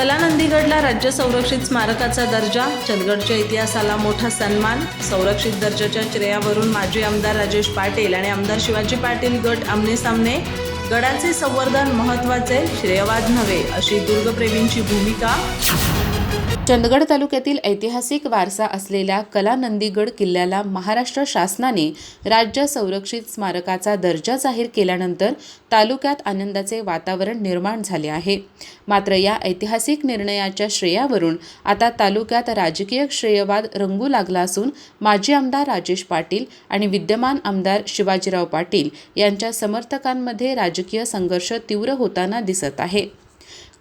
कलानंदीगडला राज्य संरक्षित स्मारकाचा दर्जा, चंदगडच्या इतिहासाला मोठा सन्मान. संरक्षित दर्जाच्या श्रेयावरून माजी आमदार राजेश पाटील आणि आमदार शिवाजी पाटील गट आमने-सामने. गडाचे संवर्धन महत्त्वाचे, श्रेयवाद नव्हे, अशी दुर्गप्रेमींची भूमिका. चंदगड तालुक्यातील ऐतिहासिक वारसा असलेल्या कलानंदीगड किल्ल्याला महाराष्ट्र शासनाने राज्य संरक्षित स्मारकाचा दर्जा जाहीर केल्यानंतर तालुक्यात आनंदाचे वातावरण निर्माण झाले आहे. मात्र या ऐतिहासिक निर्णयाच्या श्रेयावरून आता तालुक्यात राजकीय श्रेयवाद रंगू लागला असून माजी आमदार राजेश पाटील आणि विद्यमान आमदार शिवाजीराव पाटील यांच्या समर्थकांमध्ये राजकीय संघर्ष तीव्र होताना दिसत आहे.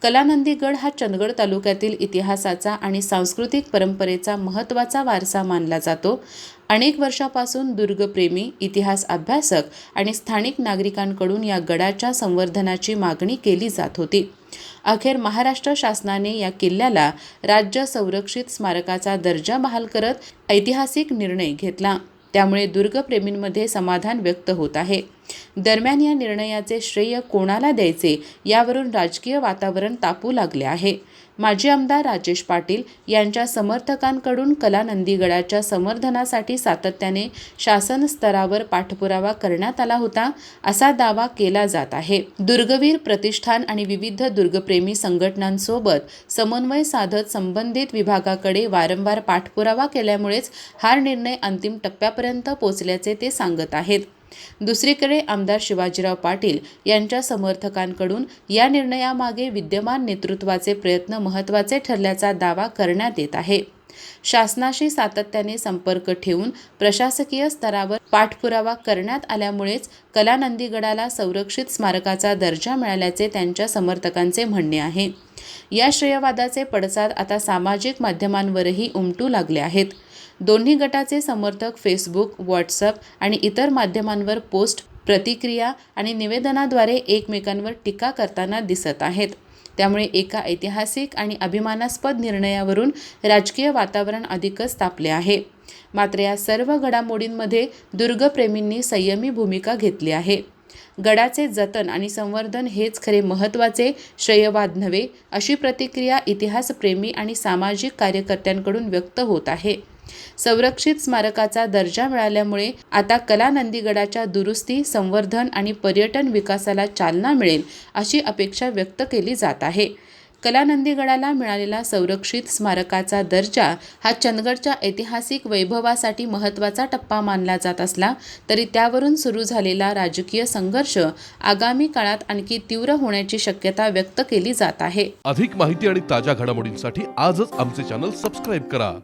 कलानंदीगड हा चंदगड तालुक्यातील इतिहासाचा आणि सांस्कृतिक परंपरेचा महत्त्वाचा वारसा मानला जातो. अनेक वर्षापासून दुर्गप्रेमी, इतिहास अभ्यासक आणि स्थानिक नागरिकांकडून या गडाच्या संवर्धनाची मागणी केली जात होती. अखेर महाराष्ट्र शासनाने या किल्ल्याला राज्य संरक्षित स्मारकाचा दर्जा बहाल करत ऐतिहासिक निर्णय घेतला. त्यामुळे दुर्गप्रेमींमध्ये समाधान व्यक्त होत आहे. दरम्यान या निर्णयाचे श्रेय कोणाला द्यायचे यावरून राजकीय वातावरण तापू लागले आहे. माजी आमदार राजेश पाटील यांच्या समर्थकांकडून कलानंदीगडाच्या संवर्धनासाठी सातत्याने शासन स्तरावर पाठपुरावा करण्यात आला होता, असा दावा केला जात आहे. दुर्गवीर प्रतिष्ठान आणि विविध दुर्गप्रेमी संघटनांसोबत समन्वय साधत संबंधित विभागाकडे वारंवार पाठपुरावा केल्यामुळेच हा निर्णय अंतिम टप्प्यापर्यंत पोहोचल्याचे ते सांगत आहेत. दुसरीकडे आमदार शिवाजीराव पाटील यांच्या समर्थकांकडून या निर्णयामागे विद्यमान नेतृत्वाचे प्रयत्न महत्त्वाचे ठरल्याचा दावा करण्यात येत आहे. शासनाशी सातत्याने संपर्क ठेवून प्रशासकीय स्तरावर पाठपुरावा करण्यात आल्यामुळेच कलानंदीगडाला संरक्षित स्मारकाचा दर्जा मिळाल्याचे त्यांच्या समर्थकांचे म्हणणे आहे. या श्रेयवादाचे पडसाद आता सामाजिक माध्यमांवरही उमटू लागले आहेत. दोन्ही गटाचे समर्थक फेसबुक, व्हॉट्सअप आणि इतर माध्यमांवर पोस्ट, प्रतिक्रिया आणि निवेदनाद्वारे एकमेकांवर टीका करताना दिसत आहेत. त्यामुळे एका ऐतिहासिक आणि अभिमानास्पद निर्णयावरून राजकीय वातावरण अधिकच तापले आहे. मात्र या सर्व घडामोडींमध्ये दुर्गप्रेमींनी संयमी भूमिका घेतली आहे. गडाचे जतन आणि संवर्धन हेच खरे महत्त्वाचे, श्रेयवाद नव्हे, अशी प्रतिक्रिया इतिहासप्रेमी आणि सामाजिक कार्यकर्त्यांकडून व्यक्त होत आहे. संरक्षित स्मारकाचा दर्जा मिळाल्यामुळे आता कलानंदीगडाच्या दुरुस्ती, संवर्धन आणि पर्यटन विकासाला चालना मिळेल, अशी अपेक्षा व्यक्त केली जात आहे. कलानंदीगडाला मिळालेला संरक्षित स्मारकाचा दर्जा हा चंदगडच्या ऐतिहासिक वैभवासाठी महत्त्वाचा टप्पा मानला जात असला तरी त्यावरून सुरू झालेला राजकीय संघर्ष आगामी काळात आणखी तीव्र होण्याची शक्यता व्यक्त केली जात आहे. अधिक माहिती आणि ताज्या घडामोडींसाठी आजच आमचे चॅनल सबस्क्राईब करा.